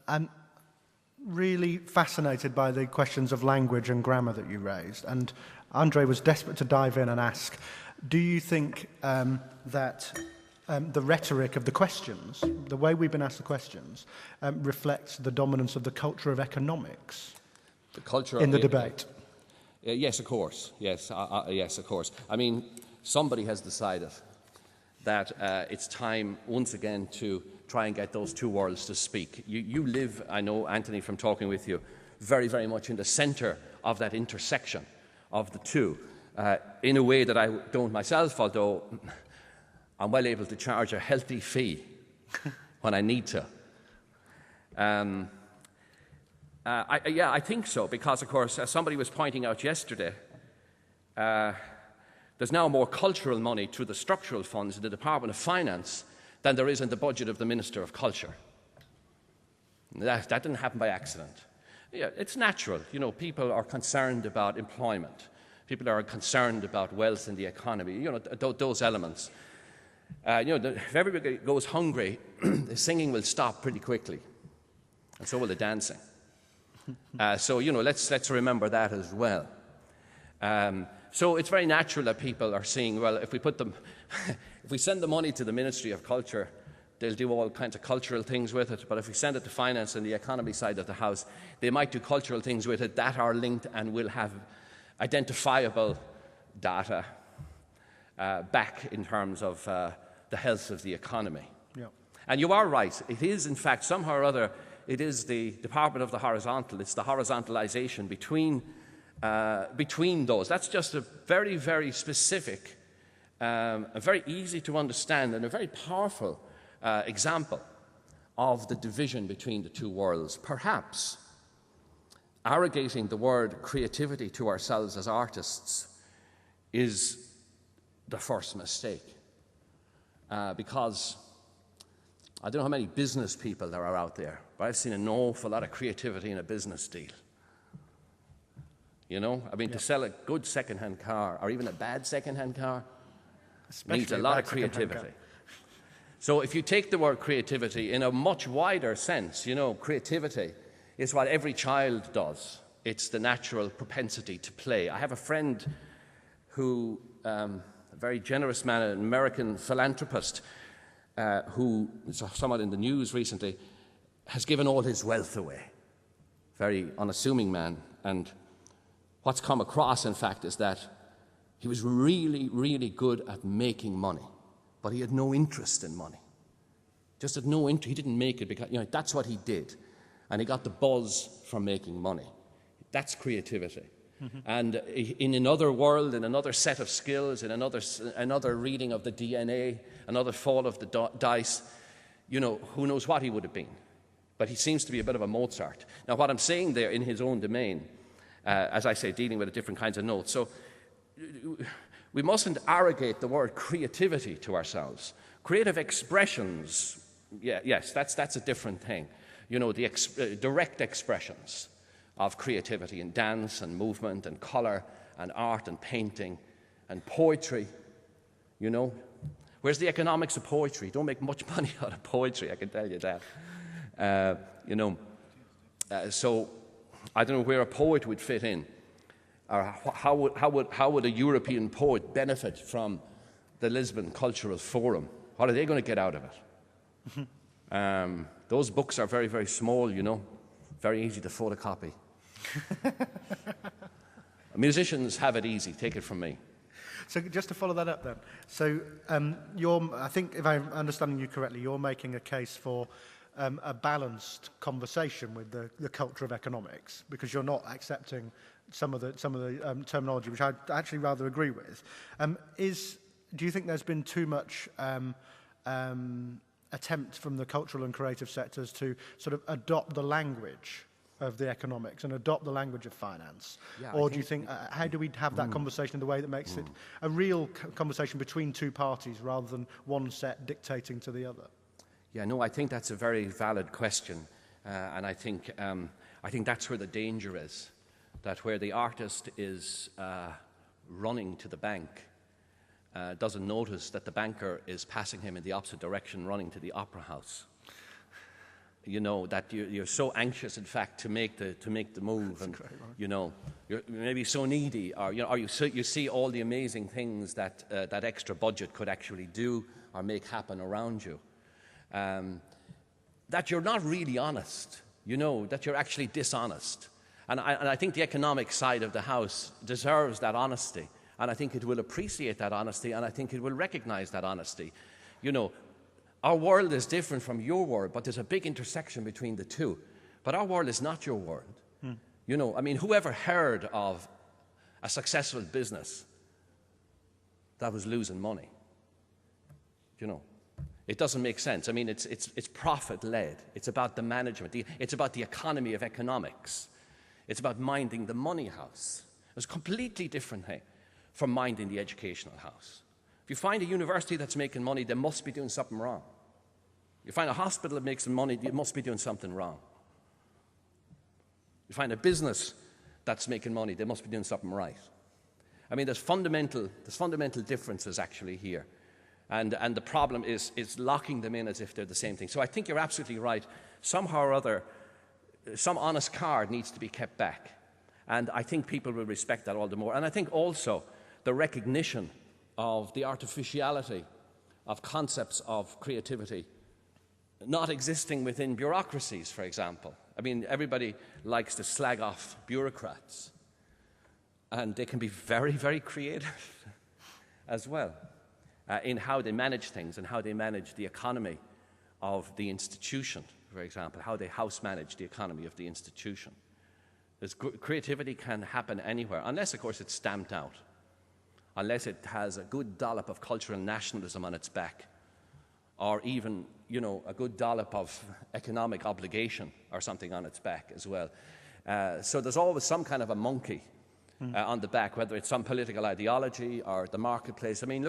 And really fascinated by the questions of language and grammar that you raised. And Andre was desperate to dive in and ask, do you think that the rhetoric of the questions, the way we've been asked the questions, reflects the dominance of the culture of economics in the debate? Yes, of course. Yes, yes, of course. I mean, somebody has decided that it's time once again to try and get those two worlds to speak. You live, I know, Anthony, from talking with you, very, very much in the centre of that intersection of the two, in a way that I don't myself, although I'm well able to charge a healthy fee when I need to. Yeah, I think so, because, of course, as somebody was pointing out yesterday, there's now more cultural money through the structural funds in the Department of Finance than there is in the budget of the Minister of Culture. That didn't happen by accident. Yeah, it's natural. You know, people are concerned about employment. People are concerned about wealth in the economy. You know, those elements. If everybody goes hungry, the singing will stop pretty quickly, and so will the dancing. So, let's remember that as well. So it's very natural that people are seeing, well, if we send the money to the Ministry of Culture, they'll do all kinds of cultural things with it. But if we send it to finance and the economy side of the house, they might do cultural things with it that are linked and will have identifiable data back in terms of the health of the economy. Yeah. And you are right. It is, in fact, somehow or other, it is the Department of the Horizontal. It's the horizontalization between those. That's just a very, very specific, a very easy to understand and a very powerful example of the division between the two worlds. Perhaps arrogating the word creativity to ourselves as artists is the first mistake. Because I don't know how many business people there are out there, but I've seen an awful lot of creativity in a business deal. To sell a good second-hand car, or even a bad second-hand car, needs a lot of creativity. So if you take the word creativity in a much wider sense, creativity is what every child does. It's the natural propensity to play. I have a friend who, a very generous man, an American philanthropist, who is somewhat in the news recently, has given all his wealth away. Very unassuming man. And what's come across, in fact, is that he was really, really good at making money, but he had no interest in money. Just had no interest. He didn't make it because, that's what he did. And he got the buzz from making money. That's creativity. Mm-hmm. And in another world, in another set of skills, in another reading of the DNA, another fall of the dice, who knows what he would have been. But he seems to be a bit of a Mozart. Now, what I'm saying there in his own domain, as I say, dealing with different kinds of notes. So we mustn't arrogate the word creativity to ourselves. Creative expressions, yes, that's a different thing. The direct expressions of creativity in dance and movement and colour and art and painting and poetry, Where's the economics of poetry? Don't make much money out of poetry, I can tell you that. So I don't know where a poet would fit in, or how would a European poet benefit from the Lisbon Cultural Forum? What are they going to get out of it? Those books are very, very small, very easy to photocopy. Musicians have it easy, take it from me. So just to follow that up then, so I think if I'm understanding you correctly, you're making a case for a balanced conversation with the culture of economics, because you're not accepting some of the terminology, which I actually rather agree with. Do you think there's been too much attempt from the cultural and creative sectors to sort of adopt the language of the economics and adopt the language of finance? Yeah, or do you think, how do we have that conversation in the way that makes it a real conversation between two parties rather than one set dictating to the other? Yeah, no, I think that's a very valid question, and I think that's where the danger is, that where the artist is running to the bank, doesn't notice that the banker is passing him in the opposite direction, running to the opera house. you know, that you're so anxious, in fact, to make the move, and you know, you're maybe so needy, or you know, or you see all the amazing things that that extra budget could actually do or make happen around you. That you're not really honest, you know, that you're actually dishonest. And I think the economic side of the house deserves that honesty, and I think it will appreciate that honesty, and I think it will recognize that honesty. You know, our world is different from your world, but there's a big intersection between the two. But our world is not your world. You know, I mean, whoever heard of a successful business that was losing money? You know, it doesn't make sense. I mean, it's profit-led. It's about the management. It's about the economy of economics. It's about minding the money house. It's a completely different thing from minding the educational house. If you find a university that's making money, they must be doing something wrong. You find a hospital that makes some money, you must be doing something wrong. You find a business that's making money, they must be doing something right. I mean, there's fundamental differences actually here. And the problem is locking them in as if they're the same thing. So I think you're absolutely right. Somehow or other, some honest card needs to be kept back. And I think people will respect that all the more. And I think also the recognition of the artificiality of concepts of creativity not existing within bureaucracies, for example. I mean, everybody likes to slag off bureaucrats, and they can be very, very creative as well in how they manage things and how they manage the economy of the institution, for example, how they house manage the economy of the institution. Creativity can happen anywhere, unless, of course, it's stamped out, unless it has a good dollop of cultural nationalism on its back, or even, you know, a good dollop of economic obligation or something on its back as well. So there's always some kind of a monkey on the back, whether it's some political ideology or the marketplace. I mean, look